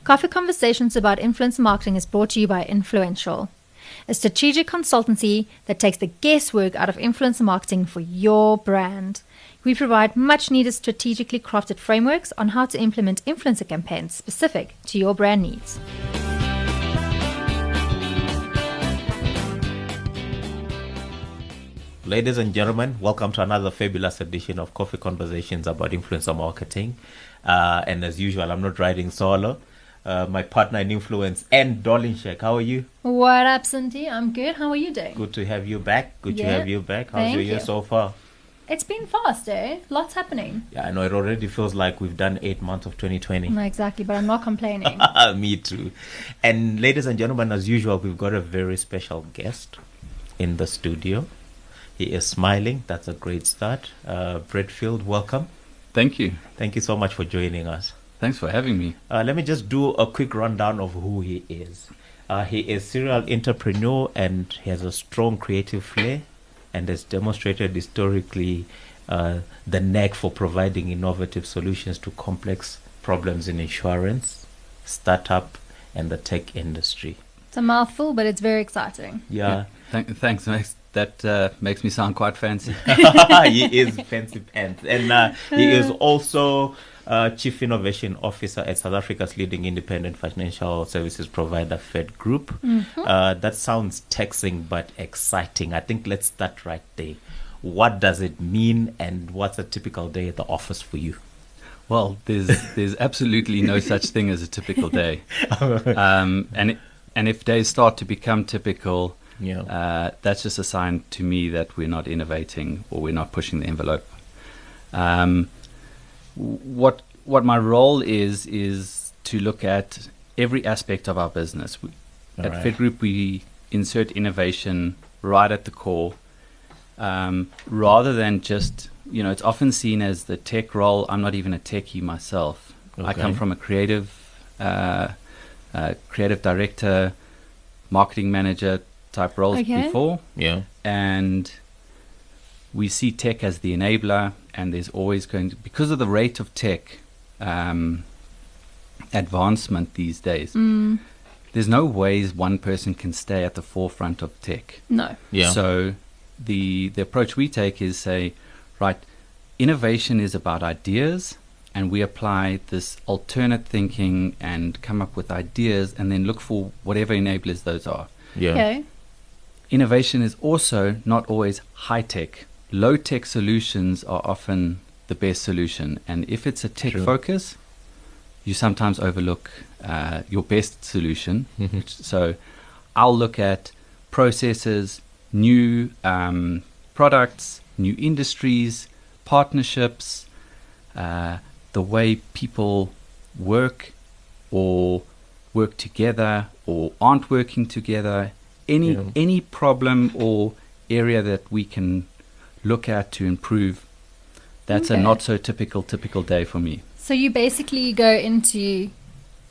Coffee Conversations about Influencer Marketing is brought to you by Influential, a strategic consultancy that takes the guesswork out of influencer marketing for your brand. We provide much needed strategically crafted frameworks on how to implement influencer campaigns specific to your brand needs. Ladies and gentlemen, welcome to another fabulous edition of Coffee Conversations about Influencer Marketing. And as usual, I'm not riding solo. My partner in influence, and Darlene Sheck. How are you? What up, Cindy? I'm good. How are you doing? Good to have you back. Good to Yeah. have you back. How's Thank your year you. so far? It's been fast, eh? Lots happening. Yeah, I know it already feels like we've done 8 months of 2020. No, exactly, but I'm not complaining. Me too. And ladies and gentlemen, as usual, we've got a very special guest in the studio. He is smiling. That's a great start. Brett Field, welcome. Thank you. Thank you so much for joining us. Thanks for having me. Let me just do a quick rundown of who he is. He is a serial entrepreneur and he has a strong creative flair and has demonstrated historically the knack for providing innovative solutions to complex problems in insurance, startup, and the tech industry. It's a mouthful, but it's very exciting. Yeah. Thanks, Max. That makes me sound quite fancy. He is fancy pants. And he is also Chief Innovation Officer at South Africa's leading independent financial services provider, Fed Group. That sounds taxing but exciting. I think let's start right there. What does it mean and what's a typical day at the office for you? Well, there's absolutely no such thing as a typical day. And if days start to become typical, that's just a sign to me that we're not innovating or we're not pushing the envelope. What my role is to look at every aspect of our business. At Fed Group, we insert innovation right at the core, rather than just, it's often seen as the tech role. I'm not even a techie myself. Okay. I come from a creative director, marketing manager type roles before. Yeah. And we see tech as the enabler, and there's always going to, because of the rate of tech advancement these days, there's no ways one person can stay at the forefront of tech. No. Yeah. So the approach we take is say, right, innovation is about ideas, and we apply this alternate thinking and come up with ideas and then look for whatever enablers those are. Yeah. Okay. Innovation is also not always high-tech. Low-tech solutions are often the best solution. And if it's a tech True. focus, you sometimes overlook your best solution. So I'll look at processes, new products, new industries, partnerships, the way people work or work together or aren't working together. Any problem or area that we can look at to improve, that's a Okay. not so typical day for me. So you basically go into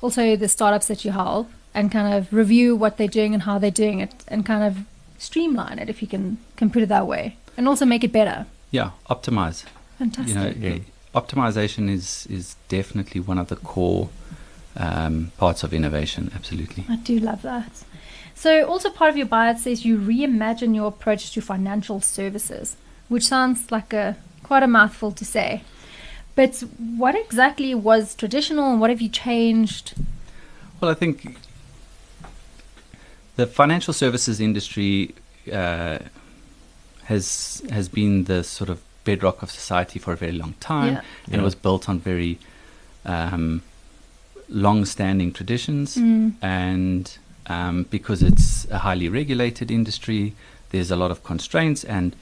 also the startups that you help and kind of review what they're doing and how they're doing it and kind of streamline it, if you can put it that way, and also make it better. Yeah, optimize. Fantastic. Optimization is definitely one of the core parts of innovation. Absolutely. I do love that. So also part of your bio it says you reimagine your approach to financial services, which sounds like quite a mouthful to say. But what exactly was traditional and what have you changed? Well, I think the financial services industry has been the sort of bedrock of society for a very long time, and it was built on very long-standing traditions. And because it's a highly regulated industry, there's a lot of constraints, and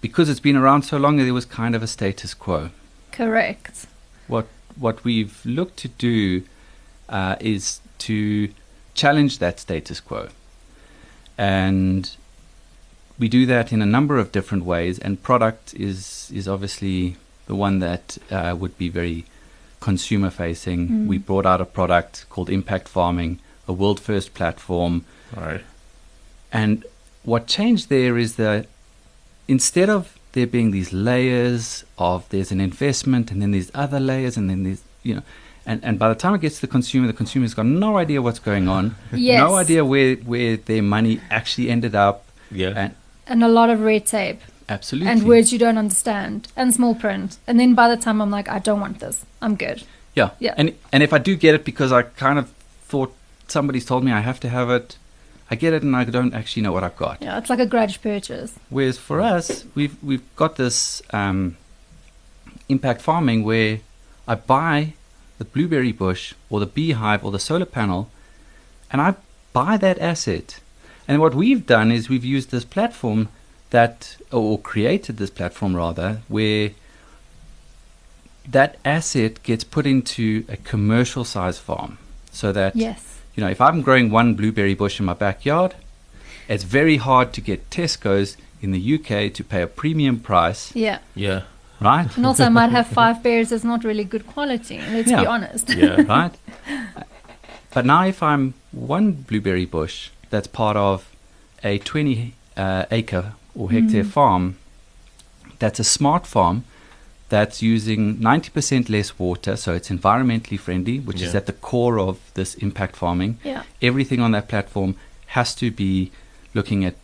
because it's been around so long, there was kind of a status quo. Correct. What we've looked to do is to challenge that status quo, and we do that in a number of different ways. And product is obviously the one that would be very consumer facing. We brought out a product called Impact Farming, a world first platform. Right. And what changed there is that instead of there being these layers of there's an investment and then there's other layers and then there's, And by the time it gets to the consumer's got no idea what's going on, Yes. no idea where their money actually ended up. Yeah. And a lot of red tape. Absolutely. And words you don't understand. And small print. And then by the time I'm like, I don't want this. I'm good. Yeah. Yeah. And if I do get it because I kind of thought somebody's told me I have to have it, I get it and I don't actually know what I've got. Yeah, it's like a grudge purchase. Whereas for us, we've got this impact farming where I buy the blueberry bush or the beehive or the solar panel, and I buy that asset. And what we've done is we've used this platform or created this platform rather, where that asset gets put into a commercial size farm. So that, Yes. if I'm growing one blueberry bush in my backyard, it's very hard to get Tesco's in the UK to pay a premium price, Yeah. Yeah. right? And also I might have 5 bears that's not really good quality. Let's Yeah. be honest. Yeah. Right? But now if I'm one blueberry bush that's part of a 20 acre or hectare farm, that's a smart farm that's using 90% less water, so it's environmentally friendly, which is Yeah. at the core of this impact farming. Yeah. Everything on that platform has to be looking at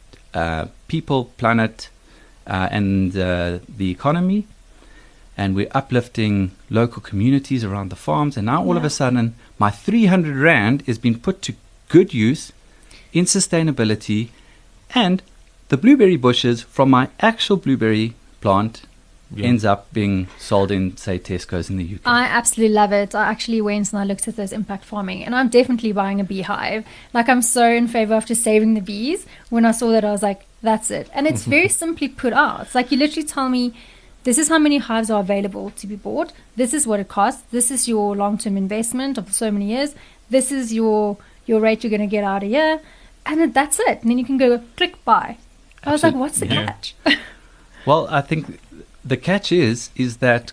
people, planet, and the economy. And we're uplifting local communities around the farms. And now all of Yeah. a sudden, my 300 Rand is being put to good use in sustainability. And the blueberry bushes from my actual blueberry plant Yeah. ends up being sold in, say, Tesco's in the UK. I absolutely love it. I actually went and I looked at those impact farming, and I'm definitely buying a beehive. Like, I'm so in favor of just saving the bees. When I saw that, I was like, that's it. And it's very simply put out. It's like you literally tell me, this is how many hives are available to be bought. This is what it costs. This is your long-term investment of so many years. This is your rate you're going to get out a year. And then that's it. And then you can go click buy. I was like, Absolutely. what's the Yeah. catch? Well, I think the catch is that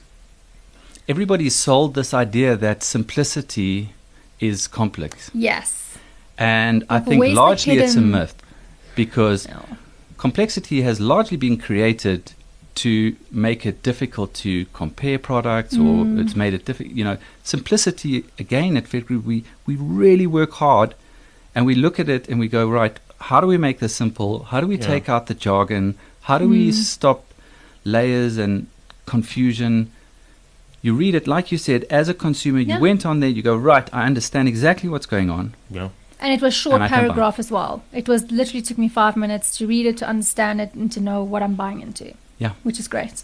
everybody's sold this idea that simplicity is complex. Yes. And I But think where's the largely it's a hidden- myth, because No. complexity has largely been created to make it difficult to compare products, or it's made it difficult. Simplicity, again, at Fed Group, we really work hard and we look at it and we go, right, how do we make this simple? How do we Yeah. take out the jargon? How do we stop layers and confusion? You read it, like you said, as a consumer, Yeah. you went on there, you go, right, I understand exactly what's going on. Yeah. And it was short And I can buy. paragraph as well. It was literally took me 5 minutes to read it, to understand it, and to know what I'm buying into. Yeah. Which is great.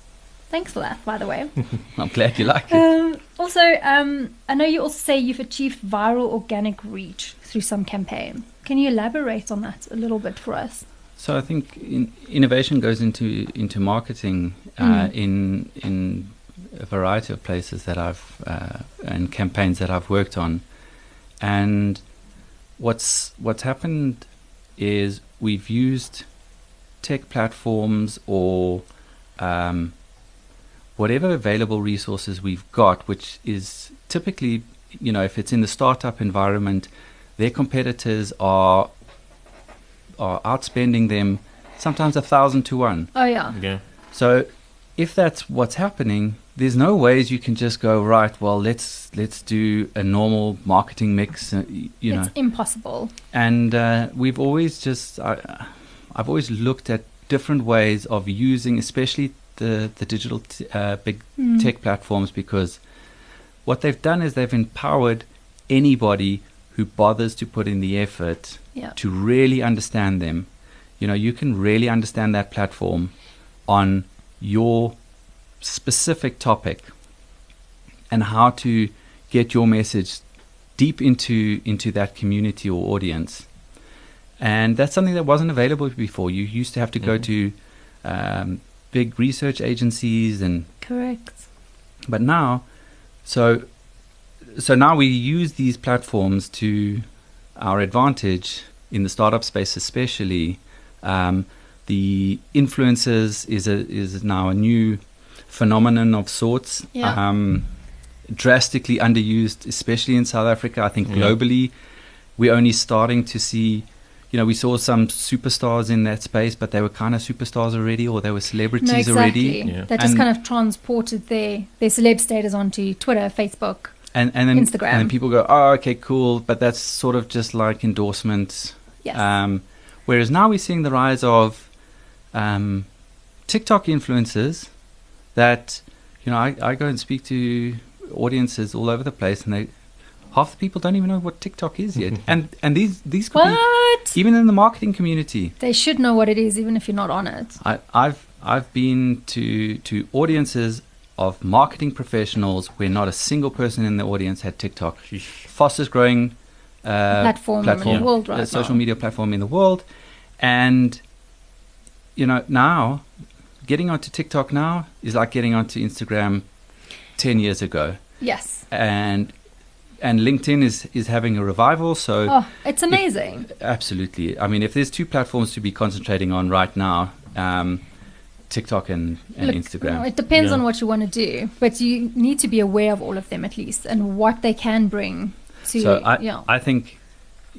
Thanks for that, by the way. I'm glad you like it. Also, I know you also say you've achieved viral organic reach through some campaign. Can you elaborate on that a little bit for us? So I think innovation goes into marketing in a variety of places that I've and campaigns that I've worked on. And what's happened is we've used tech platforms or whatever available resources we've got, which is typically, if it's in the startup environment, their competitors are outspending them sometimes 1,000 to 1. Oh, yeah. Yeah. So if that's what's happening, there's no ways you can just go, right, well, let's do a normal marketing mix, It's impossible. And we've always I've always looked at different ways of using, especially the digital big tech platforms, because what they've done is they've empowered anybody who bothers to put in the effort Yeah. to really understand them. You can really understand that platform on your specific topic and how to get your message deep into that community or audience. And that's something that wasn't available before. You used to have to go to big research agencies, Correct. but now, so now we use these platforms to our advantage in the startup space, especially. The influencers is now a new phenomenon of sorts. Yeah. Drastically underused, especially in South Africa. I think globally, we're only starting to see. We saw some superstars in that space, but they were kind of superstars already, or they were celebrities No, exactly. already. Yeah. That just And- kind of transported their celeb status onto Twitter, Facebook. And then Instagram. and then people go, oh, okay, cool, but that's sort of just like endorsements. Yes. Whereas now we're seeing the rise of TikTok influencers that, I go and speak to audiences all over the place, and half the people don't even know what TikTok is yet. and these could be, What? even in the marketing community. They should know what it is, even if you're not on it. I've been to audiences of marketing professionals where not a single person in the audience had TikTok. Fastest growing Platform in the world right social now. media platform in the world. And, now getting onto TikTok now is like getting onto Instagram 10 years ago. Yes. And LinkedIn is having a revival. So Oh, it's amazing. absolutely. I mean, if there's two platforms to be concentrating on right now, TikTok and Look, Instagram. it depends Yeah. on what you want to do, but you need to be aware of all of them at least and what they can bring to. So I think,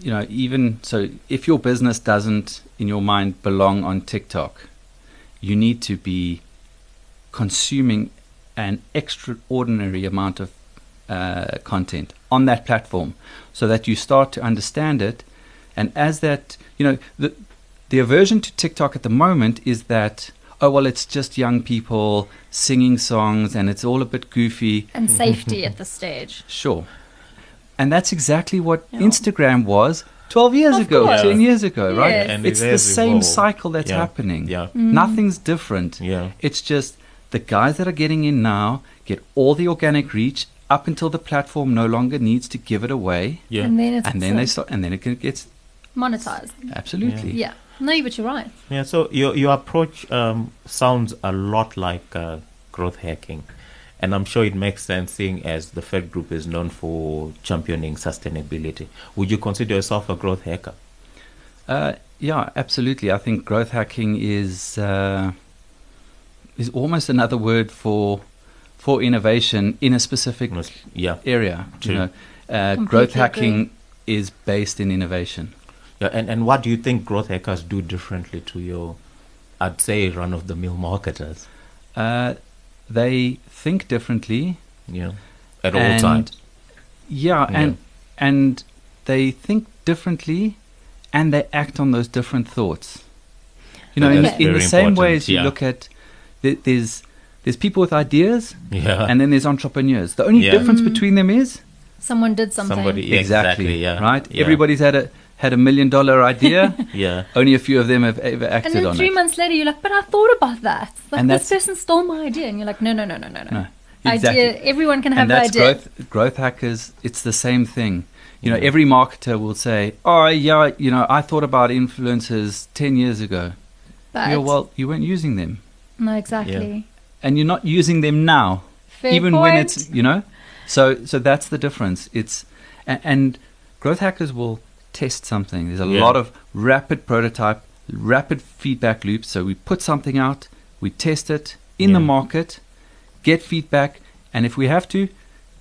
even so, if your business doesn't, in your mind, belong on TikTok, you need to be consuming an extraordinary amount of content on that platform so that you start to understand it. And as that, the aversion to TikTok at the moment is that, oh, well, it's just young people singing songs and it's all a bit goofy. and safety at this stage. Sure. And that's exactly what Yeah. Instagram was 12 years Of ago, course. 10 years ago, right? Yes. And It's it the has same evolved. cycle that's Yeah. happening. Yeah. Nothing's different. Yeah. It's just the guys that are getting in now get all the organic reach up until the platform no longer needs to give it away. Yeah. And then it's And then they start, and then it gets monetized. absolutely. Yeah. No, but you're right. Yeah, so your approach sounds a lot like growth hacking, and I'm sure it makes sense, seeing as the Fed Group is known for championing sustainability. Would you consider yourself a growth hacker? Yeah, absolutely. I think growth hacking is almost another word for innovation in a specific Yeah, area. True. Growth Completely hacking is based in innovation. yeah. And what do you think growth hackers do differently to your, I'd say, run-of-the-mill marketers? They think differently. Yeah, at all And- times. Yeah, Yeah. and they think differently, and they act on those different thoughts. In That's the very same way important, as you yeah. look at there's people with ideas, Yeah, and then there's entrepreneurs. The only Yeah. difference between them is Someone did something. somebody exactly. Yeah, right. Yeah. Everybody's had a $1 million idea. Yeah, Only a few of them have ever And acted then on 3 it. months later, you're like, but I thought about that. Like, And this that's- person stole my idea. And you're like, no. No, exactly. Idea, everyone can have And the that's idea. growth hackers. It's the same thing. Yeah. Every marketer will say, "Oh, yeah, I thought about influencers 10 years ago." But, Yeah, well, you weren't using them, no, exactly. and you're not using them now, Fair even point. when it's So that's the difference. It's and growth hackers will test something. There's a Yeah. lot of rapid prototype, rapid feedback loops. So we put something out, we test it in the Yeah. market, get feedback, and if we have to,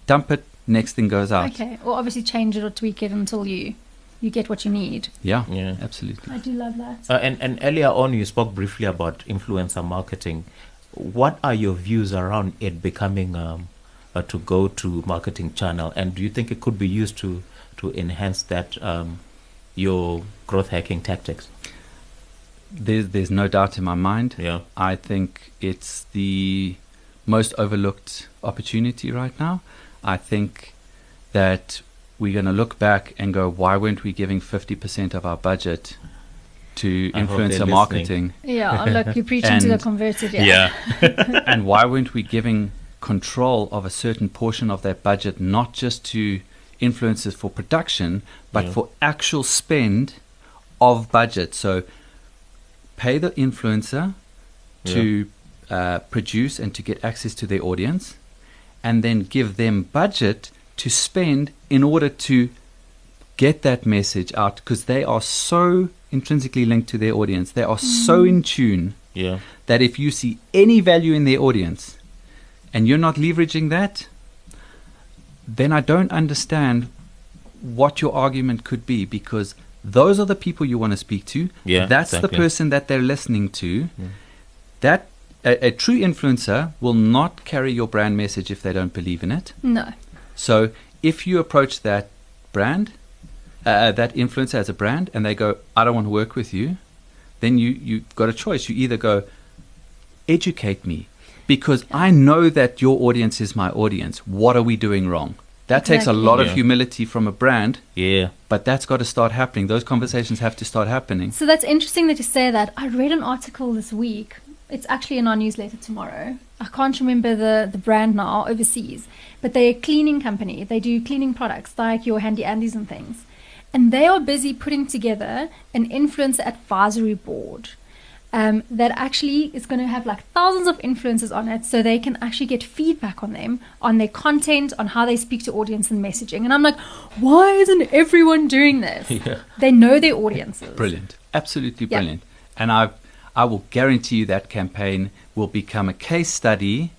dump it. Next thing goes out. Okay. Or obviously change it or tweak it until you get what you need. Yeah, Yeah. absolutely. I do love that. and earlier on, you spoke briefly about influencer marketing. What are your views around it becoming a to-go-to marketing channel? And do you think it could be used to enhance that your growth hacking tactics? There's no doubt in my mind. Yeah, I think it's the most overlooked opportunity right now. I think that we're going to look back and go, why weren't we giving 50% of our budget to I hope they're influencer listening. marketing? Yeah, look, you're preaching to the And- converted. Yeah. And why weren't we giving control of a certain portion of that budget, not just to influencers for production, but Yeah. for actual spend of budget? So pay the influencer to produce and to get access to their audience, and then give them budget to spend in order to get that message out, because they are so intrinsically linked to their audience. They are so in tune yeah, that if you see any value in their audience and you're not leveraging that, then I don't understand what your argument could be, because those are the people you want to speak to. Yeah, That's exactly. the person that they're listening to. That a true influencer will not carry your brand message if they don't believe in it. No. So if you approach that brand, that influencer as a brand, and they go, I don't want to work with you, then you've got a choice. You either go, educate me, because I know that your audience is my audience. What are we doing wrong? That takes a lot of humility from a brand. Yeah. But that's got to start happening. Those conversations have to start happening. So that's interesting that you say that. I read an article this week. It's actually in our newsletter tomorrow. I can't remember the brand now overseas, but they're a cleaning company. They do cleaning products like your Handy Andes and things. And they are busy putting together an influencer advisory board that actually is going to have like thousands of influencers on it, so they can actually get feedback on them, on their content, on how they speak to audience and messaging. And I'm like, why isn't everyone doing this? Yeah. They know their audiences. Brilliant. Absolutely brilliant. And I will guarantee you that campaign will become a case study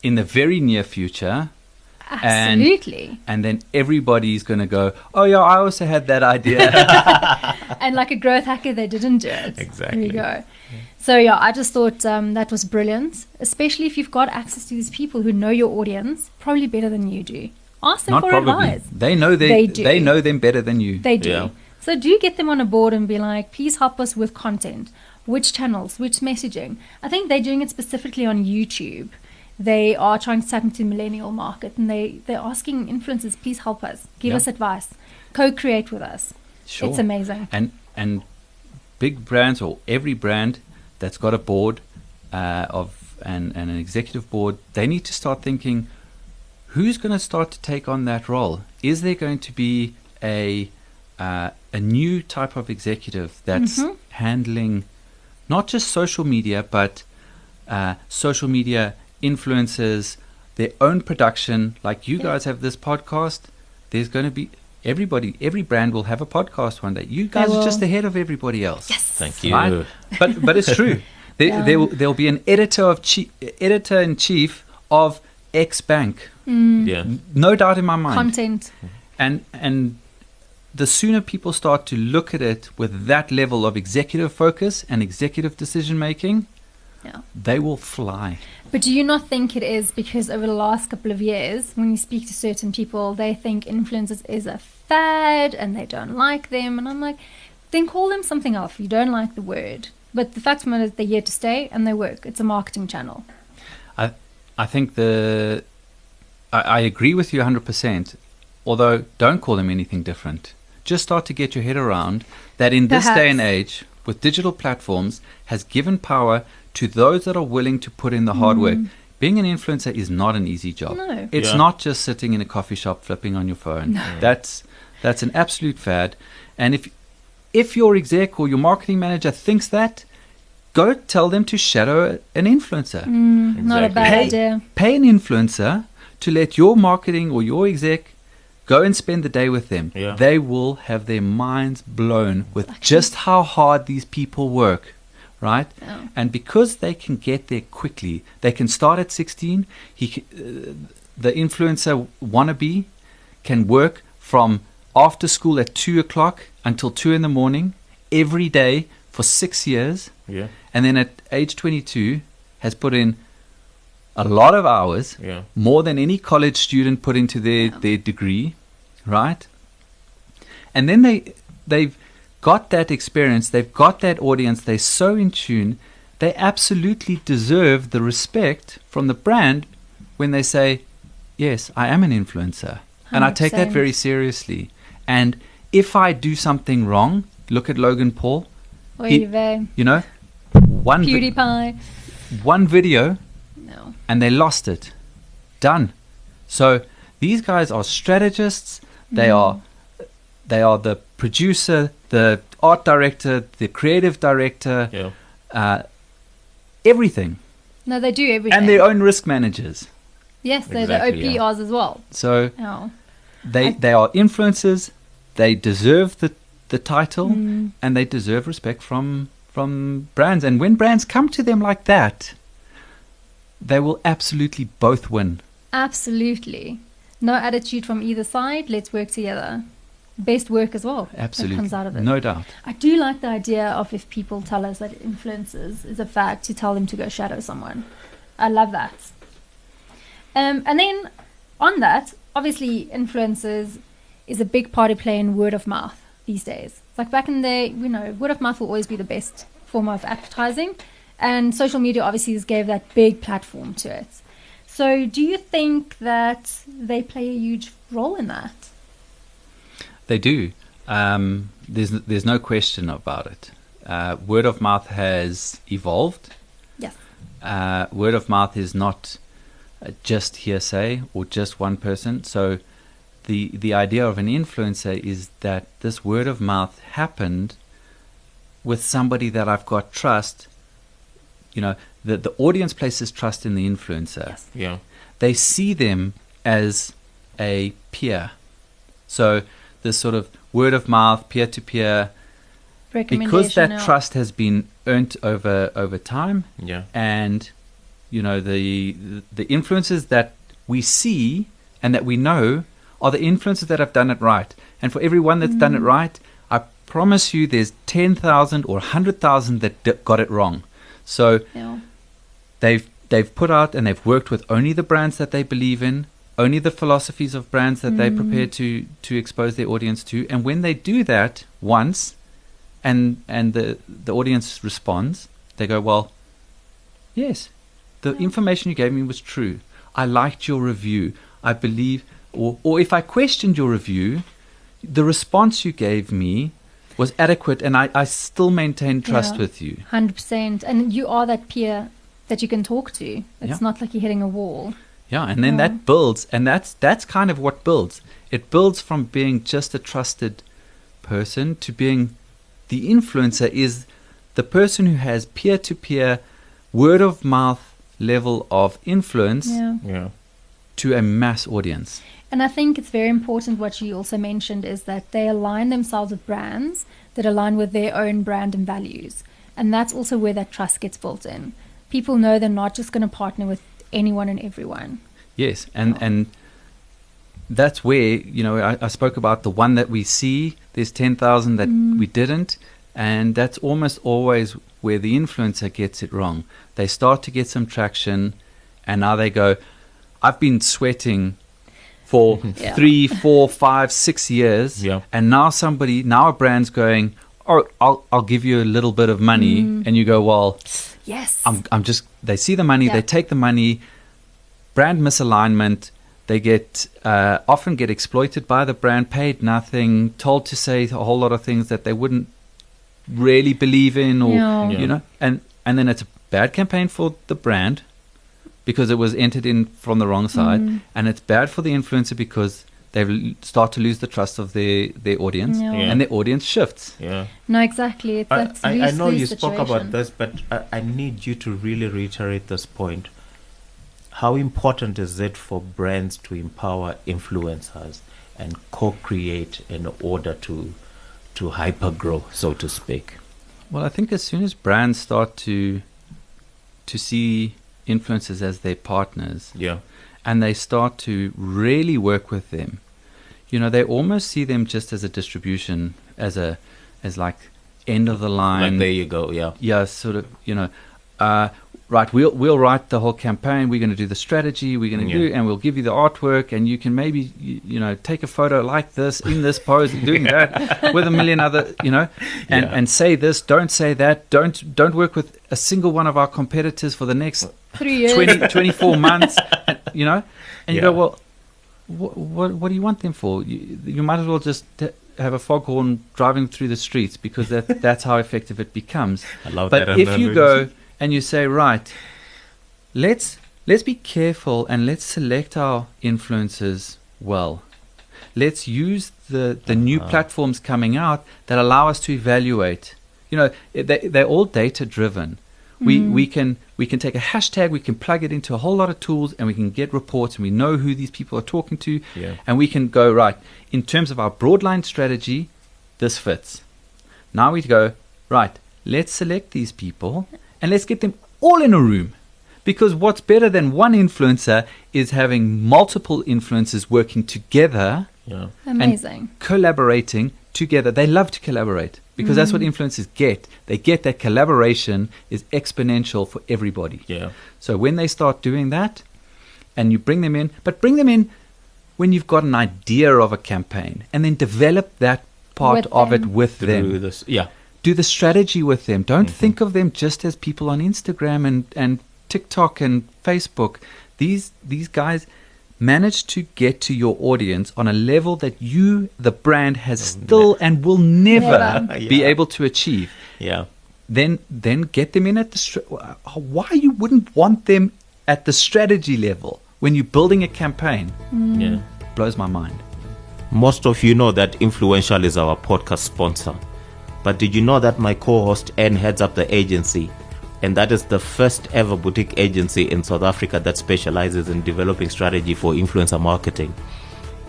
in the very near future. Absolutely. And then everybody's going to go, oh, yeah, I also had that idea. And like a growth hacker, they didn't do it. Exactly. There you go. So, yeah, I just thought that was brilliant, especially if you've got access to these people who know your audience probably better than you do. Ask them Not for probably. advice. They know They do. They know them better than you. They do. Yeah. So do get them on a board and be like, please help us with content. Which channels, which messaging. I think they're doing it specifically on YouTube. They are trying to tap into the millennial market, and they're asking influencers, please help us, give us advice, co-create with us. Sure. It's amazing. And big brands, or every brand that's got a board and an executive board, they need to start thinking, who's going to start to take on that role? Is there going to be a new type of executive that's handling not just social media, but social media influencers, their own production? Like you guys have this podcast. There's going to be every brand will have a podcast one day. You guys are just ahead of everybody else. Yes. Thank you. Right? But it's true. There'll be an editor in chief of X Bank. Yeah. No doubt in my mind. Content. And the sooner people start to look at it with that level of executive focus and executive decision making, they will fly. But do you not think it is because over the last couple of years, when you speak to certain people, they think influencers is a fad and they don't like them? And I'm like, then call them something else if you don't like the word. But the fact of the matter is they're here to stay and they work. It's a marketing channel. I think I agree with you 100%, although don't call them anything different. Just start to get your head around that in this day and age, with digital platforms, has given power to those that are willing to put in the hard work. Being an influencer is not an easy job. No. It's not just sitting in a coffee shop flipping on your phone. No. That's an absolute fad. And if your exec or your marketing manager thinks that, go tell them to shadow an influencer. Not a bad idea. Pay an influencer to let your marketing or your exec go and spend the day with them. Yeah. They will have their minds blown with just how hard these people work, right? Yeah. And because they can get there quickly, they can start at 16. The influencer wannabe can work from after school at 2 o'clock until 2 in the morning every day for 6 years. Yeah. And then at age 22 has put in a lot of hours, more than any college student put into their degree, right? And then they've got that experience, they've got that audience, they're so in tune, they absolutely deserve the respect from the brand when they say, yes, I am an influencer. 100%. And I take that very seriously. And if I do something wrong, look at Logan Paul. PewDiePie. One video, No. and they lost it. Done. So these guys are strategists. They are the producer, the art director, the creative director, everything. No, they do everything. And their own risk managers. Yes, they're the OPRs as well. So they are influencers. They deserve the title, and they deserve respect from brands. And when brands come to them like that, they will absolutely both win. Absolutely. No attitude from either side. Let's work together. Best work as well. Absolutely. That comes out of it. No doubt. I do like the idea of if people tell us that influencers is a fact, to tell them to go shadow someone. I love that. And then on that, obviously influencers is a big part to play in word of mouth these days. Like back in the day, word of mouth will always be the best form of advertising, and social media obviously gave that big platform to it. So do you think that they play a huge role in that? They do. There's no question about it. Word of mouth has evolved. Yes. Word of mouth is not just hearsay or just one person. So the idea of an influencer is that this word of mouth happened with somebody that I've got trust. The audience places trust in the influencer. Yes. Yeah. They see them as a peer. So this sort of word of mouth, peer-to-peer, because that trust has been earned over time. Yeah. And the influencers that we see and that we know are the influencers that have done it right. And for everyone that's done it right, I promise you there's 10,000 or 100,000 that got it wrong. So they've put out and they've worked with only the brands that they believe in, only the philosophies of brands that they're prepared to expose their audience to. And when they do that once and the audience responds, they go, well, yes, the information you gave me was true. I liked your review. I believe, or if I questioned your review, the response you gave me was adequate, and I still maintain trust with you. 100%. And you are that peer that you can talk to. It's not like you're hitting a wall. Yeah, and then that builds, and that's kind of what builds. It builds from being just a trusted person to being the influencer is the person who has peer-to-peer, word-of-mouth level of influence to a mass audience. And I think it's very important what you also mentioned is that they align themselves with brands that align with their own brand and values. And that's also where that trust gets built in. People know they're not just going to partner with anyone and everyone. Yes, and that's where, I spoke about the one that we see, there's 10,000 that we didn't, and that's almost always where the influencer gets it wrong. They start to get some traction, and now they go, I've been sweating for 3, 4, 5, 6 years, and now a brand's going, oh, I'll give you a little bit of money, and you go, well, yes, they see the money, they take the money, brand misalignment, they often get exploited by the brand, paid nothing, told to say a whole lot of things that they wouldn't really believe in, or and then it's a bad campaign for the brand because it was entered in from the wrong side, and it's bad for the influencer because they start to lose the trust of their audience, and their audience shifts. Yeah. No, exactly. I know you spoke about this, but I need you to really reiterate this point. How important is it for brands to empower influencers and co-create in order to hyper-grow, so to speak? Well, I think as soon as brands start to see influencers as their partners, and they start to really work with them, they almost see them just as a distribution, as like end of the line. Like, there you go, sort of, right, we'll write the whole campaign, we're going to do the strategy, we're going to do, and we'll give you the artwork, and you can maybe take a photo like this in this pose and doing that with a million other and say this, don't say that, don't work with a single one of our competitors for the next 3 years 24 months, and you go, well, what do you want them for? You might as well just have a foghorn driving through the streets, because that's how effective it becomes. I love but that. If you go and you say, right, let's be careful and let's select our influencers well. Let's use the new platforms coming out that allow us to evaluate. They're all data driven. We can take a hashtag, we can plug it into a whole lot of tools, and we can get reports, and we know who these people are talking to, and we can go, right, in terms of our broadline strategy, this fits. Now we go, right, let's select these people and let's get them all in a room, because what's better than one influencer is having multiple influencers working together, amazing, and collaborating together. They love to collaborate, because that's what influencers get. They get that collaboration is exponential for everybody. Yeah. So when they start doing that, and you bring them in, but bring them in when you've got an idea of a campaign, and then develop that part With of it them. with Through them. this, yeah. Do the strategy with them. Don't think of them just as people on Instagram and TikTok and Facebook. These guys manage to get to your audience on a level that you, the brand, has still and will never Never. be Yeah. able to achieve. Yeah. Then get them in at the why you wouldn't want them at the strategy level when you're building a campaign Yeah. blows my mind. Most of you know that Influential is our podcast sponsor. But did you know that my co-host Anne heads up the agency? And that is the first ever boutique agency in South Africa that specializes in developing strategy for influencer marketing.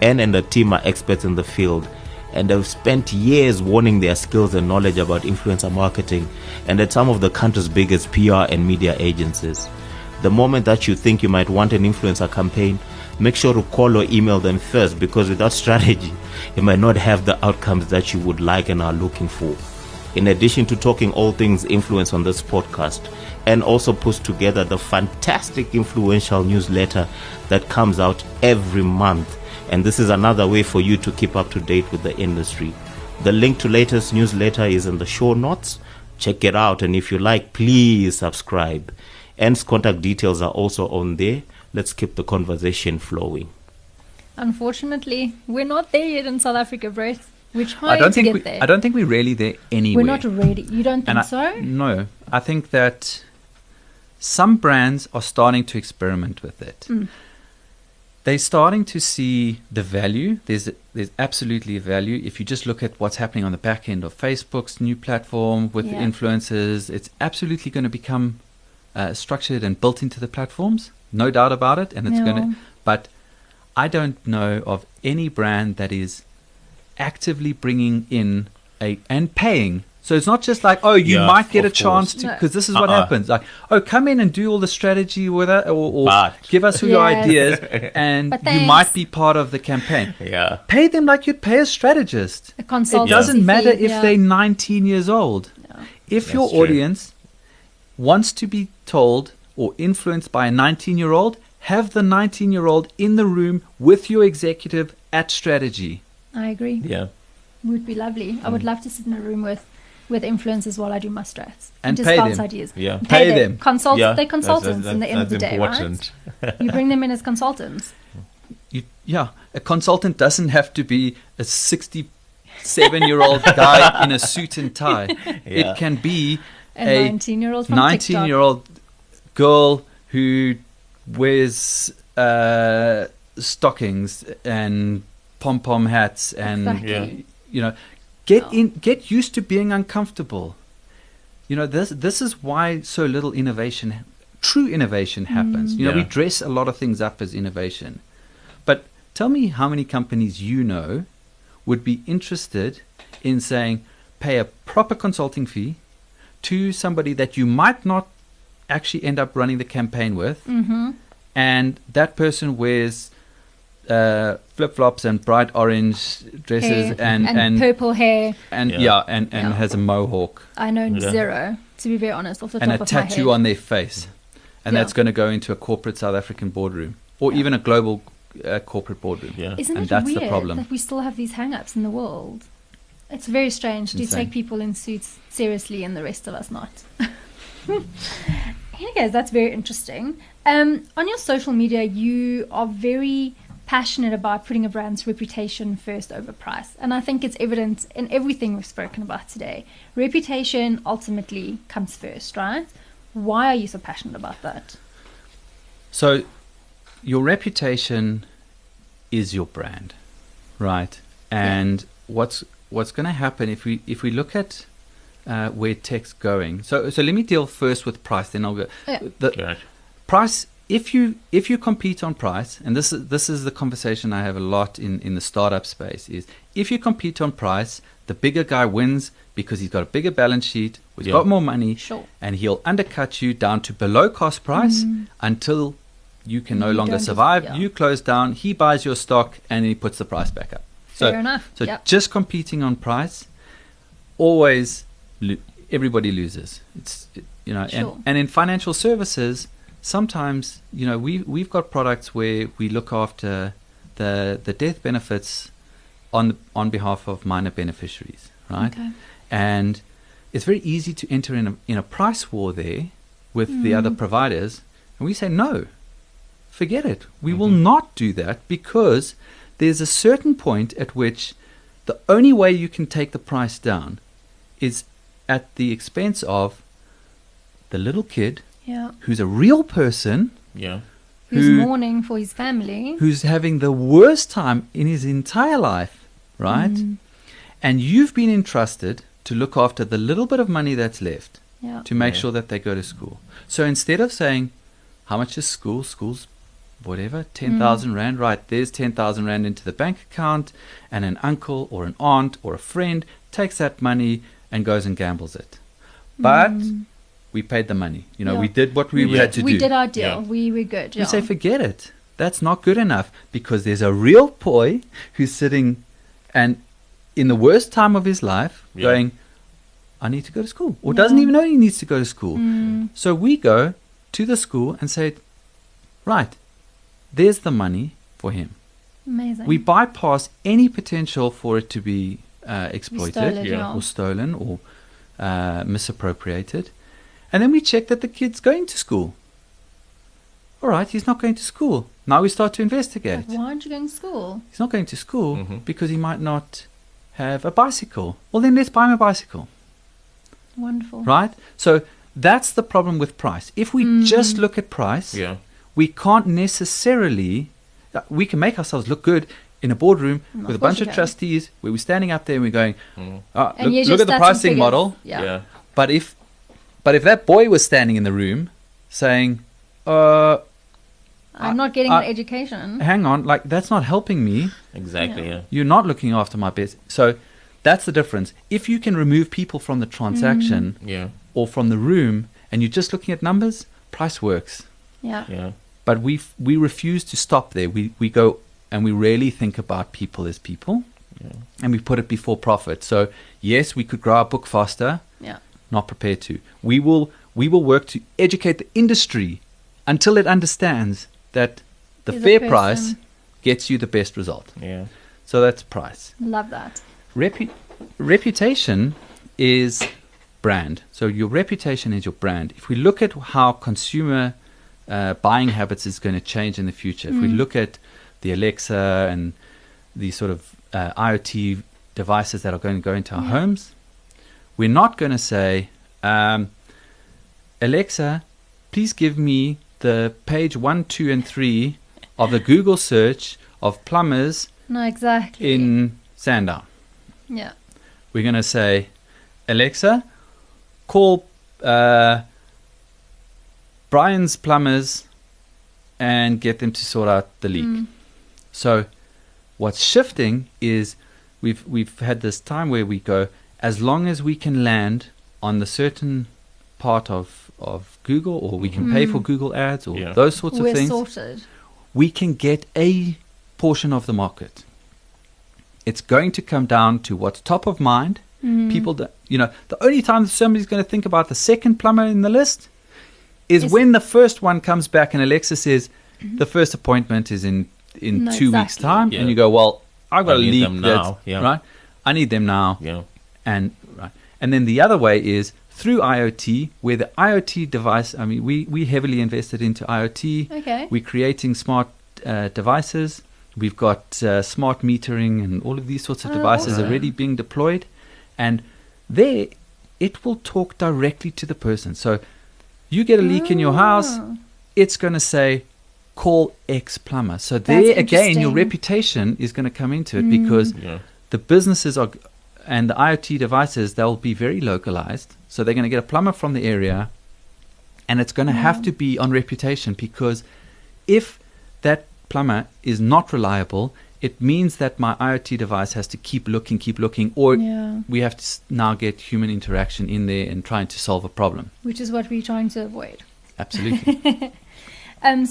Anne and the team are experts in the field and have spent years honing their skills and knowledge about influencer marketing and at some of the country's biggest PR and media agencies. The moment that you think you might want an influencer campaign, make sure to call or email them first, because without strategy, you might not have the outcomes that you would like and are looking for. In addition to talking all things influence on this podcast, and also puts together the fantastic Influential newsletter that comes out every month. And this is another way for you to keep up to date with the industry. The link to latest newsletter is in the show notes. Check it out, and if you like, please subscribe. Anne's contact details are also on there. Let's keep the conversation flowing. Unfortunately, we're not there yet in South Africa, Brett. We're I trying don't to think get we, there. I don't think we're really there anyway. We're not ready. You don't think And so? No, I think that some brands are starting to experiment with it. They're starting to see the value. There's absolutely a value. If you just look at what's happening on the back end of Facebook's new platform with Yeah. influencers, it's absolutely going to become structured and built into the platforms. No doubt about it. And it's going No. to. But I don't know of any brand that is actively bringing in and paying. So it's not just like, oh, you Yeah, might get a of chance course. to, No. because this is what Uh-uh. happens. Like, oh, come in and do all the strategy with it, or But- give us your Yes. ideas, and But you thanks. might be part of the campaign. Yeah. Pay them like you'd pay a strategist. A It consultancy doesn't matter fee, if yeah. they're 19 years old. Yeah. If That's your true. audience wants to be told or influenced by a 19-year-old, have the 19-year-old in the room with your executive at strategy. I agree. Yeah. Would be lovely. I would love to sit in a room with influencers while I do my strats And just pay bounce them. ideas. Yeah. Pay them. Consult. Yeah, They're consultants that's- in the end of the that's day, important. right? You bring them in as consultants. Yeah, a consultant doesn't have to be a 67-year-old guy in a suit and tie. Yeah. It can be A a 19-year-old from TikTok. 19-year-old girl who wears stockings and pom-pom hats and Exactly. you know, Oh. get used to being uncomfortable. You know, this is why so little true innovation happens. You know, we Yeah. dress a lot of things up as innovation. But tell me how many companies you know would be interested in saying, pay a proper consulting fee to somebody that you might not actually end up running the campaign with, Mm-hmm. and that person wears flip-flops and bright orange dresses Hair and purple hair. Yeah. and Yeah. has a mohawk I know Yeah. zero, to be very honest, off the and top a of my head. tattoo on their face, and Yeah. that's going to go into a corporate South African boardroom or Yeah. even a global corporate boardroom. Yeah. Isn't And it that's the weird problem. that we still have these hang-ups in the world? It's very strange to Insane. take people in suits seriously and the rest of us not. Anyways, that's very interesting. On your social media, you are very passionate about putting a brand's reputation first over price. And I think it's evident in everything we've spoken about today. Reputation ultimately comes first, right? Why are you so passionate about that? So your reputation is your brand, right? And what's going to happen if we look at where tech's going? So let me deal first with price, then I'll go. Yeah. Right. Price. If you compete on price, and this is the conversation I have a lot in the startup space, is if you compete on price, the bigger guy wins because he's got a bigger balance sheet, he's Yeah. got more money, Sure. and he'll undercut you down to below cost price until you can no You longer don't just- survive. yeah. You close down, he buys your stock, and he puts the price back up. Fair enough. So Yep. just competing on price, always everybody loses. It's Sure. and in financial services, sometimes we've got products where we look after the death benefits on behalf of minor beneficiaries, right? Okay. And it's very easy to enter in a price war there with the other providers, and we say no, forget it. We will not do that, because there's a certain point at which the only way you can take the price down is at the expense of the little kid Yeah. who's a real person, Yeah. Who's who- mourning for his family. who's having the worst time in his entire life, right? Mm. And you've been entrusted to look after the little bit of money that's left Yeah. to make Yeah. sure that they go to school. So instead of saying, how much is school? School's whatever, 10,000 Rand, right? There's 10,000 Rand into the bank account, and an uncle or an aunt or a friend takes that money and goes and gambles it. But we paid the money. You know, Yeah. we did what we had to We do. did our deal. Yeah. We were good. We Yeah. say, forget it. That's not good enough, because there's a real boy who's sitting and in the worst time of his life Yeah. going, I need to go to school, or Yeah. doesn't even know he needs to go to school. Mm. So we go to the school and say, right, there's the money for him. Amazing. We bypass any potential for it to be exploited stole it, yeah. or stolen or misappropriated. And then we check that the kid's going to school. All right, he's not going to school. Now we start to investigate. But why aren't you going to school? He's not going to school Mhm. because he might not have a bicycle. Well, then let's buy him a bicycle, Wonderful. right? So that's the problem with price. If we just look at price, Yeah. we can't necessarily, we can make ourselves look good in a boardroom Of with a course bunch you of can. trustees where we're standing up there and we're going, Mm. And here's look your at the stats and pricing figures. model. Yeah. But if that boy was standing in the room saying, I'm not getting an education. hang on, like that's not helping me. Exactly. Yeah. You're not looking after my best. So that's the difference. If you can remove people from the transaction Yeah. or from the room and you're just looking at numbers, price works. Yeah. Yeah. But we refuse to stop there. We go and we rarely think about people as people, Yeah. and we put it before profit. So yes, we could grow our book faster. Yeah. Not prepared to. We will work to educate the industry until it understands that the There's a fair person. price gets you the best result. Yeah. So that's price. Love that. Reputation is brand. So your reputation is your brand. If we look at how consumer buying habits is going to change in the future, if we look at the Alexa and the sort of IoT devices that are going to go into our homes, we're not going to say, Alexa, please give me the page 1, 2, and 3 of the Google search of plumbers No, exactly. in Sandown. Yeah. We're going to say, Alexa, call Brian's plumbers and get them to sort out the leak. So what's shifting is we've had this time where we go, as long as we can land on the certain part of Google, or we can pay for Google ads, or Yeah. those sorts We're of things, sorted. we can get a portion of the market. It's going to come down to what's top of mind. People, the only time somebody's going to think about the second plumber in the list is when the first one comes back and Alexa says the first appointment is in No, 2 weeks' exactly. time, Yeah. and you go, well, I've got I a need leak them that's now, yeah. right. I need them now, Yeah. and then the other way is through IoT, where the IoT device. I mean, we heavily invested into IoT. Okay. We're creating smart devices. We've got smart metering and all of these sorts of devices awesome. already being deployed. And there, it will talk directly to the person. So you get a leak in your house, Oh. it's going to say, call X plumber. So That's there again, your interesting. reputation is going to come into it, because Yeah. the businesses are, and the IoT devices, they'll be very localized. So they're going to get a plumber from the area, and it's going to have to be on reputation, because if that plumber is not reliable, it means that my IoT device has to keep looking, or Yeah. we have to now get human interaction in there and trying to solve a problem. Which is what we're trying to avoid. Absolutely.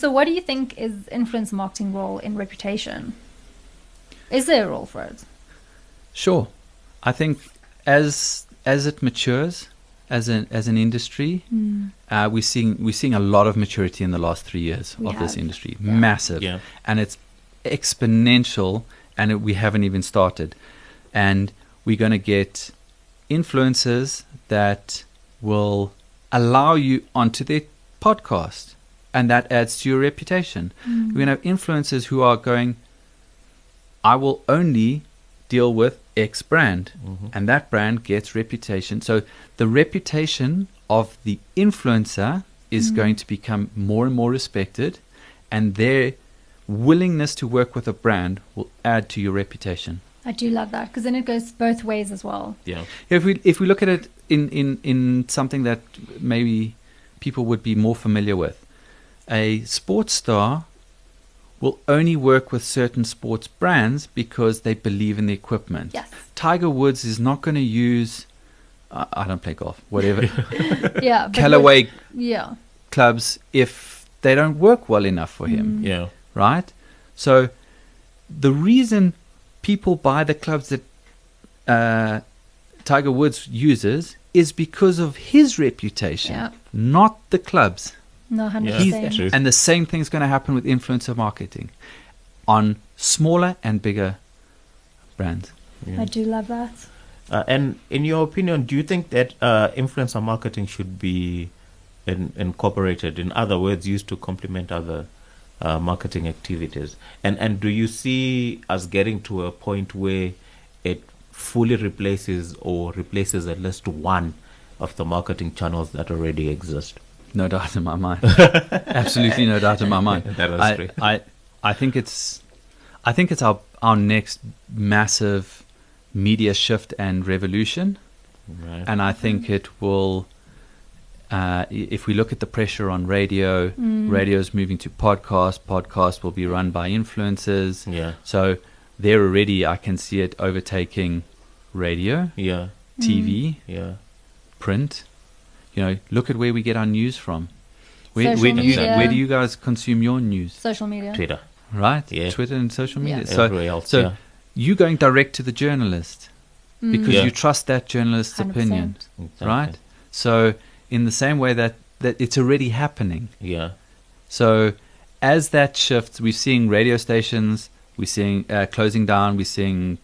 So what do you think is influence marketing role in reputation? Is there a role for it? Sure. I think as it matures as an industry, we're seeing a lot of maturity in the last 3 years We of this have. industry. Yeah. Massive. Yeah. And it's exponential, and we haven't even started. And we're going to get influencers that will allow you onto their podcast, and that adds to your reputation. We're going to have influencers who are going, I will only deal with X brand, and that brand gets reputation. So the reputation of the influencer is going to become more and more respected, and their willingness to work with a brand will add to your reputation. I do love that, because then it goes both ways as well. Yeah. If we look at it in something that maybe people would be more familiar with, a sports star will only work with certain sports brands because they believe in the equipment. Yes. Tiger Woods is not going to use, I don't play golf, whatever, Yeah. but Callaway yeah. clubs if they don't work well enough for him, Yeah. right? So the reason people buy the clubs that Tiger Woods uses is because of his reputation, Yeah. not the clubs. No, 100%. He's- True. And the same thing's going to happen with influencer marketing on smaller and bigger brands. I do love that. And in your opinion, do you think that influencer marketing should be incorporated, in other words, used to complement other marketing activities? And do you see us getting to a point where it fully replaces at least one of the marketing channels that already exist? No doubt in my mind. Absolutely no doubt in my mind. That was great. I think it's our next massive media shift and revolution. Right. And I think it will, if we look at the pressure on radio, radio's moving to podcast will be run by influencers. Yeah. So there already I can see it overtaking radio, Yeah. TV, Yeah. print. Look at where we get our news from. Social media. Where do you guys consume your news? Social media. Twitter. Right? Yeah. Twitter and social media. Yeah. Everywhere else. So yeah. you going direct to the journalist because Yeah. you trust that journalist's 100%. opinion, Exactly. right? So in the same way that it's already happening. Yeah. So as that shifts, we're seeing radio stations, we're seeing closing down, we're seeing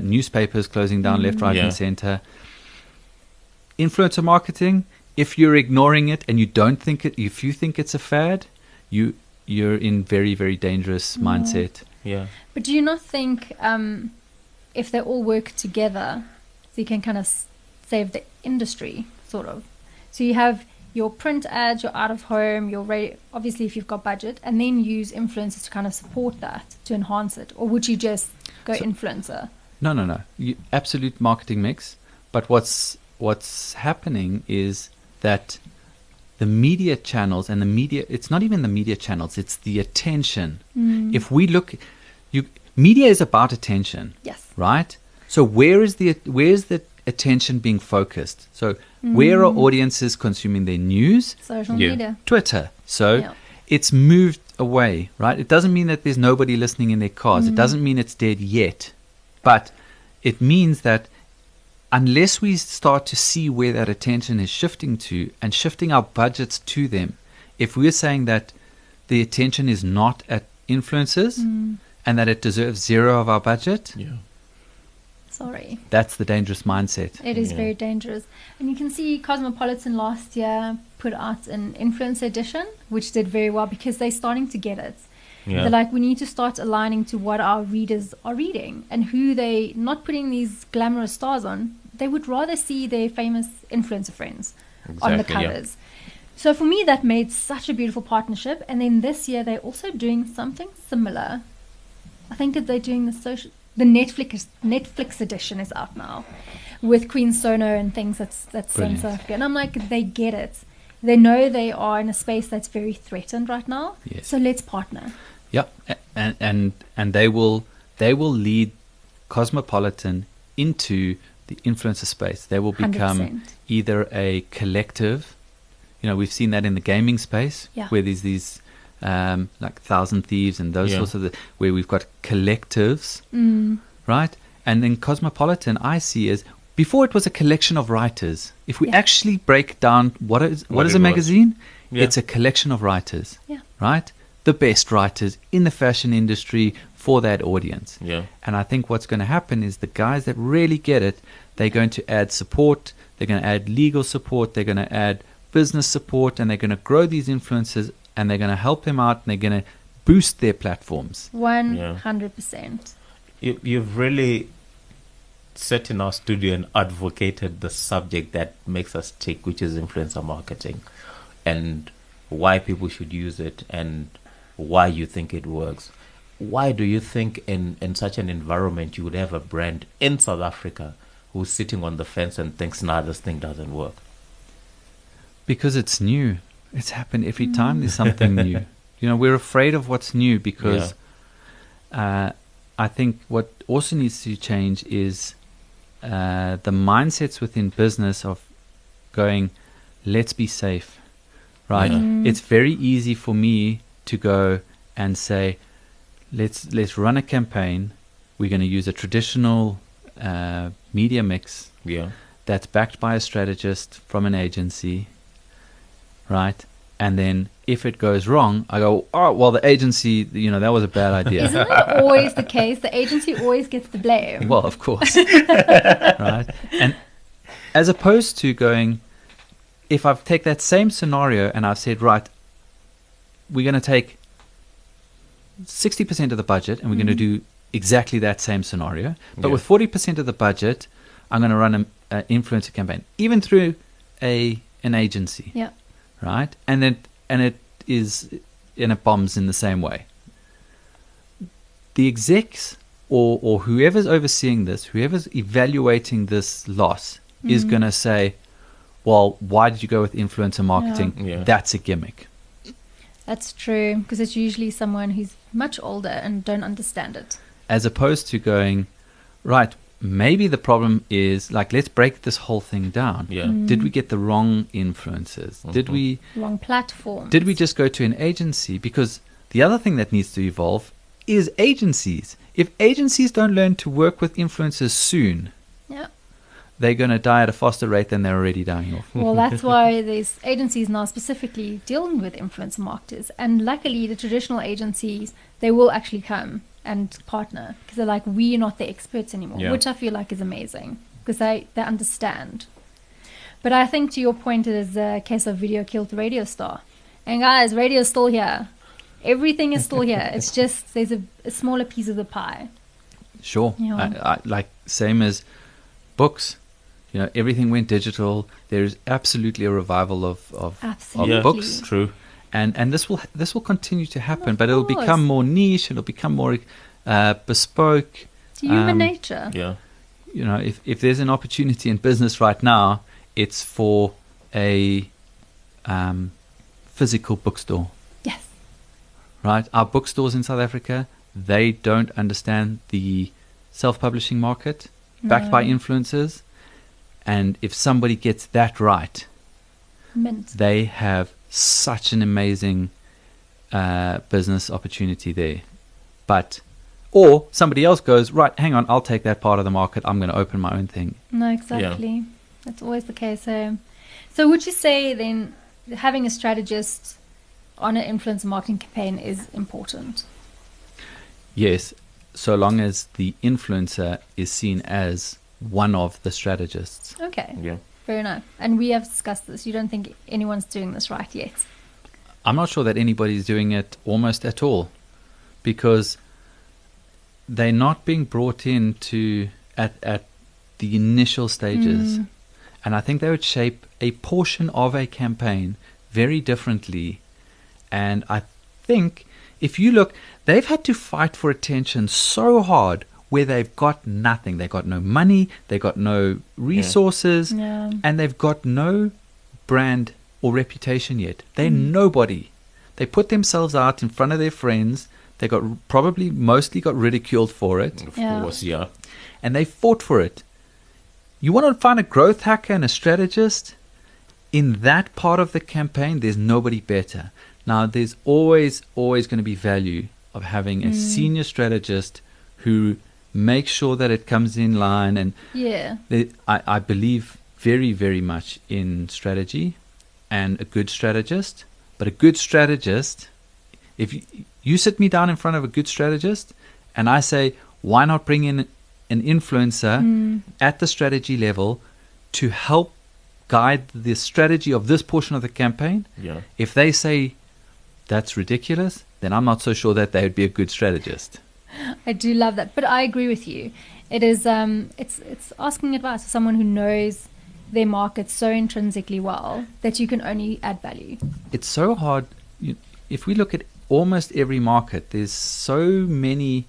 newspapers closing down left, right, Yeah. and center. Influencer marketing, if you're ignoring it and you don't think it, if you think it's a fad, you're in very, very dangerous mindset. Yeah. But do you not think if they all work together, so you can kind of save the industry, sort of? So you have your print ads, your out of home, your radio, obviously if you've got budget, and then use influencers to kind of support that, to enhance it? Or would you just go influencer? No. Absolute marketing mix. But what's happening is that the media channels and the media, it's not even the media channels, it's the attention. If we look, media is about attention, Yes. right? So where's the attention being focused? So where are audiences consuming their news? Social Yeah. media. Twitter. So Yeah. it's moved away, right? It doesn't mean that there's nobody listening in their cars. It doesn't mean it's dead yet. But it means that unless we start to see where that attention is shifting to and shifting our budgets to them, if we're saying that the attention is not at influencers and that it deserves zero of our budget, Yeah. Sorry. that's the dangerous mindset. It is Yeah. very dangerous. And you can see Cosmopolitan last year put out an influencer edition, which did very well because they're starting to get it. Yeah. They're like, we need to start aligning to what our readers are reading and who they, not putting these glamorous stars on. They would rather see their famous influencer friends on the Exactly, yeah. covers. So for me, that made such a beautiful partnership. And then this year, they're also doing something similar. I think that they're doing the Netflix edition is out now with Queen Sono and things that's Brilliant. in South Africa. And I'm like, they get it. They know they are in a space that's very threatened right now. Yes. So let's partner. Yep, and they will lead Cosmopolitan into the influencer space. They will become 100%. either a collective. We've seen that in the gaming space, Yeah. where there's these like Thousand Thieves and those Yeah. sorts of where we've got collectives, right? And then Cosmopolitan, I see as before it was a collection of writers. If we Yeah. actually break down what is What a it was. magazine, Yeah. it's a collection of writers, Yeah. right? The best writers in the fashion industry for that audience. Yeah. And I think what's going to happen is the guys that really get it, they're going to add support, they're going to add legal support, they're going to add business support, and they're going to grow these influencers, and they're going to help them out, and they're going to boost their platforms. 100%. You've really sat in our studio and advocated the subject that makes us tick, which is influencer marketing, and why people should use it and why you think it works. Why do you think in such an environment you would have a brand in South Africa who's sitting on the fence and thinks, nah, this thing doesn't work? Because it's new. It's happened every time there's something new. You know, we're afraid of what's new because I think what also needs to change is the mindsets within business of going, let's be safe, right? Yeah. It's very easy for me to go and say, let's run a campaign. We're going to use a traditional media mix Yeah. that's backed by a strategist from an agency, right? And then if it goes wrong, I go, oh, well, the agency, you know, that was a bad idea. Isn't that always the case? The agency always gets the blame. Well, of course. Right? And as opposed to going, if I've take that same scenario and I've said, right, we're going to take 60% of the budget and we're going to do exactly that same scenario. But with 40% of the budget, I'm going to run an influencer campaign, even through an agency. Yeah. Right? And it bombs in the same way. The execs or whoever's overseeing this, whoever's evaluating this loss is going to say, well, why did you go with influencer marketing? Yeah. That's a gimmick. That's true, because it's usually someone who's much older and don't understand it. As opposed to going, right, maybe the problem is, like, let's break this whole thing down. Yeah. Did we get the wrong influencers? Did we Wrong platform. Did we just go to an agency? Because the other thing that needs to evolve is agencies. If agencies don't learn to work with influencers soon, Yeah. they're going to die at a faster rate than they're already dying off. Well, that's why there's agencies now specifically dealing with influencer marketers. And luckily, the traditional agencies, they will actually come and partner because they're like, we're not the experts anymore, Yeah. which I feel like is amazing because they understand. But I think to your point, it is a case of video killed the radio star. And guys, radio's still here. Everything is still here. It's just there's a smaller piece of the pie. Sure. Yeah. I like same as books. You know, everything went digital. There is absolutely a revival of Absolutely. books. True. And this will continue to happen, Of but it'll course. become more niche. It'll become more bespoke. It's human nature. Yeah. You know, if there's an opportunity in business right now, it's for a physical bookstore. Yes. Right? Our bookstores in South Africa, they don't understand the self-publishing market backed by influencers. And if somebody gets that right, Mint. they have such an amazing business opportunity there. Or somebody else goes, right, hang on, I'll take that part of the market. I'm going to open my own thing. No, exactly. That's always the case. So would you say then having a strategist on an influencer marketing campaign is important? Yes, so long as the influencer is seen as one of the strategists. Okay. Yeah. Fair enough. And we have discussed this. You don't think anyone's doing this right yet? I'm not sure that anybody's doing it almost at all, because they're not being brought in to at the initial stages. And I think they would shape a portion of a campaign very differently. And I think if you look, they've had to fight for attention so hard where they've got nothing. They've got no money, they've got no resources, Yeah. and they've got no brand or reputation yet. They're nobody. They put themselves out in front of their friends. They got probably mostly got ridiculed for it, Of Yeah. course, yeah. and they fought for it. You want to find a growth hacker and a strategist? In that part of the campaign, there's nobody better. Now, there's always going to be value of having a senior strategist who makes sure that it comes in line. And Yeah. I believe very, very much in strategy and a good strategist. But a good strategist, if you sit me down in front of a good strategist And I say, why not bring in an influencer at the strategy level to help guide the strategy of this portion of the campaign? Yeah. If they say that's ridiculous, then I'm not so sure that they would be a good strategist. I do love that, but I agree with you. It is it's asking advice of someone who knows their market so intrinsically well that you can only add value. It's so hard. If we look at almost every market, there's so many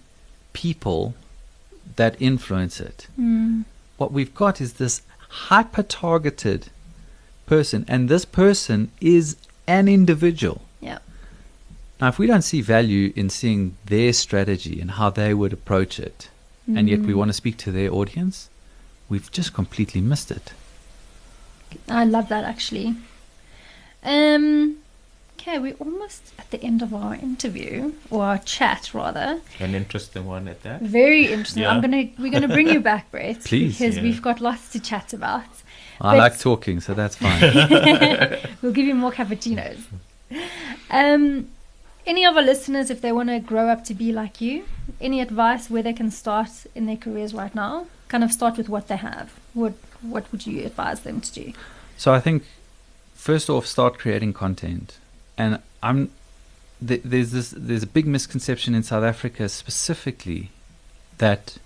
people that influence it. What we've got is this hyper-targeted person, and this person is an individual. Yeah. Now, if we don't see value in seeing their strategy and how they would approach it, and yet we want to speak to their audience, we've just completely missed it. I love that, actually. Okay, we're almost at the end of our interview, or our chat rather. An interesting one at that. Very interesting. Yeah. we're gonna bring you back, Brett, Please. because Yeah. we've got lots to chat about. I But- like talking, so that's fine. We'll give you more cappuccinos. Any of our listeners, if they want to grow up to be like you, any advice where they can start in their careers right now? Kind of start with what they have. What would you advise them to do? So I think first off, start creating content. And there's a big misconception in South Africa specifically that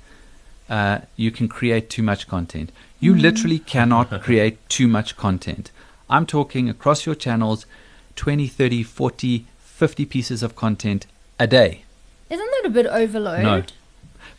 you can create too much content. You literally cannot create too much content. I'm talking across your channels, 20, 30, 40, 50 pieces of content a day. Isn't that a bit overload? No,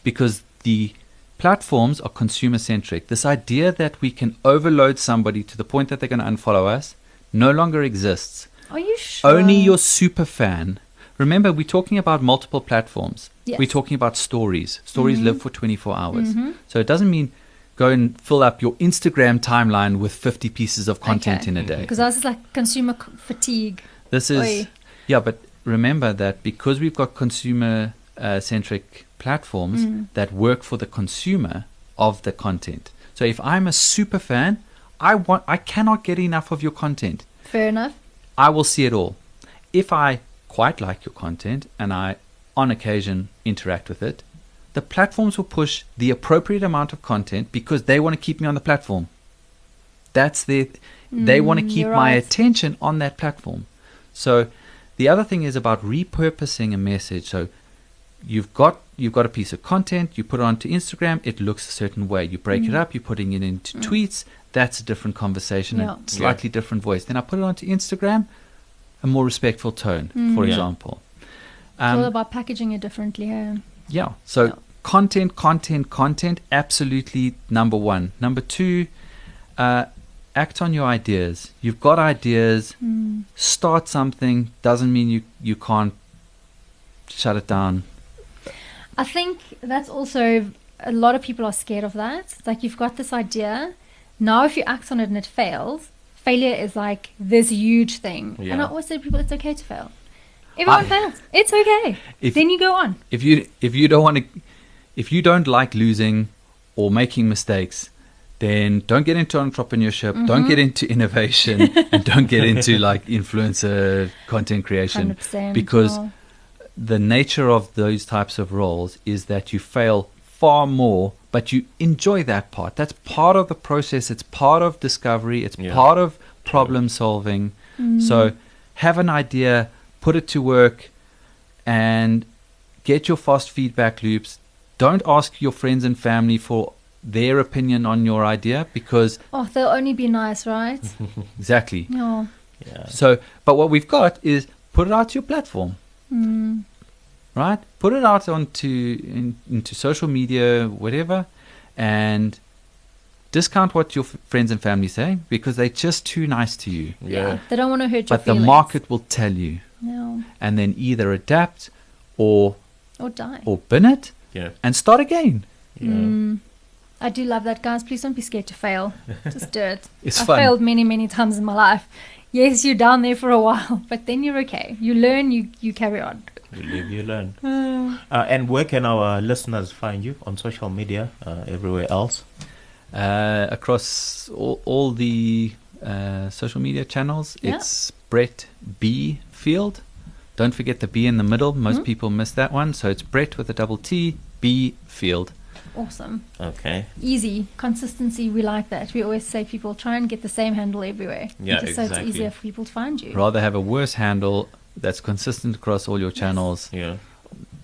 because the platforms are consumer centric. This idea that we can overload somebody to the point that they're going to unfollow us no longer exists. Are you sure? Only your super fan. Remember, we're talking about multiple platforms. Yes. We're talking about stories. Stories live for 24 hours. So it doesn't mean go and fill up your Instagram timeline with 50 pieces of content in a day. Because that's like consumer fatigue. This is, Oi. yeah, but remember that because we've got consumer centric platforms that work for the consumer of the content. So if I'm a super fan, I cannot get enough of your content. Fair enough. I will see it all. If I quite like your content and I, on occasion, interact with it, the platforms will push the appropriate amount of content because they want to keep me on the platform. That's they want to keep you're my right. attention on that platform. So the other thing is about repurposing a message. So you've got a piece of content, you put it onto Instagram, it looks a certain way. You break it up, you're putting it into tweets, that's a different conversation, Yeah. a slightly different voice. Then I put it onto Instagram, a more respectful tone, for Yeah. example. It's all about packaging it differently. Yeah. So Yeah. content, absolutely number one. Number two, act on your ideas. You've got ideas, start something, doesn't mean you can't shut it down. I think that's also, a lot of people are scared of that. It's like you've got this idea. Now if you act on it and it fails, failure is like this huge thing. Yeah. And I always say to people, it's okay to fail. Everyone fails. It's okay. Then you go on. If you don't like losing or making mistakes, then don't get into entrepreneurship, don't get into innovation, and don't get into like influencer content creation, 100%. because Oh. the nature of those types of roles is that you fail far more, but you enjoy that part. That's part of the process. It's part of discovery. It's Yeah. part of problem solving. So have an idea, put it to work, and get your fast feedback loops. Don't ask your friends and family for their opinion on your idea, because Oh, they'll only be nice, right? exactly. No. Yeah. So, but what we've got is put it out to your platform, right? Put it out into social media, whatever, and discount what your friends and family say because they're just too nice to you. Yeah. They don't want to hurt your But the feelings. market will tell you, No. and then either adapt or Or die. bin it Yeah. and start again. Yeah. I do love that, guys. Please don't be scared to fail. Just do it. It's I fun. failed many, many times in my life. Yes, you're down there for a while, but then you're okay. You learn, you carry on. You live, you learn. And where can our listeners find you? On social media, everywhere else? Across all the social media channels, Yeah. it's Brett B Field. Don't forget the B in the middle. Most people miss that one. So it's Brett with a double T, B Field. Awesome. Okay. Easy. Consistency, we like that. We always say people try and get the same handle everywhere. Yeah, just so it's exactly. easier for people to find you. Rather have a worse handle that's consistent across all your channels. Yeah.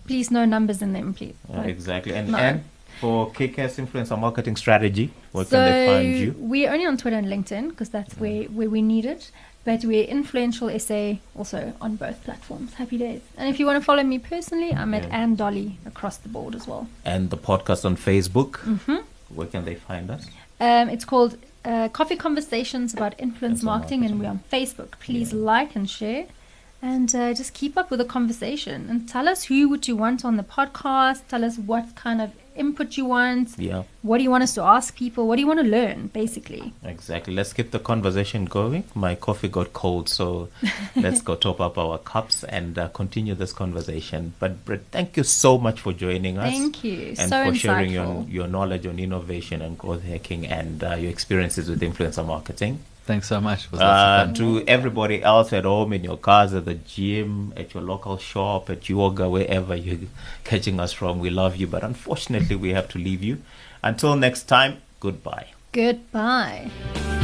Please, no numbers in them, please. Like, Exactly. And no. and for Kick-Ass Influencer Marketing Strategy, where so can they find you? we're only on Twitter and LinkedIn because that's where we need it. But we're Influential SA also on both platforms. Happy days. And if you want to follow me personally, I'm at Yeah. Ann Dolly across the board as well. And the podcast on Facebook, where can they find us? It's called Coffee Conversations about Influence Influence Marketing, and Marketing. we're on Facebook. Please like and share. And just keep up with the conversation. And tell us who would you want on the podcast. Tell us what kind of input you want. Yeah, What do you want us to ask people? What do you want to learn, basically? exactly. Let's keep the conversation going. My coffee got cold, so let's go top up our cups and continue this conversation. But Brett, thank you so much for joining us. Thank you. And So for sharing insightful. your knowledge on innovation and growth hacking and your experiences with influencer marketing. Thanks so much. It was lots of fun. To everybody else at home, in your cars, at the gym, at your local shop, at yoga, wherever you're catching us from, we love you. But unfortunately, we have to leave you. Until next time, goodbye. Goodbye.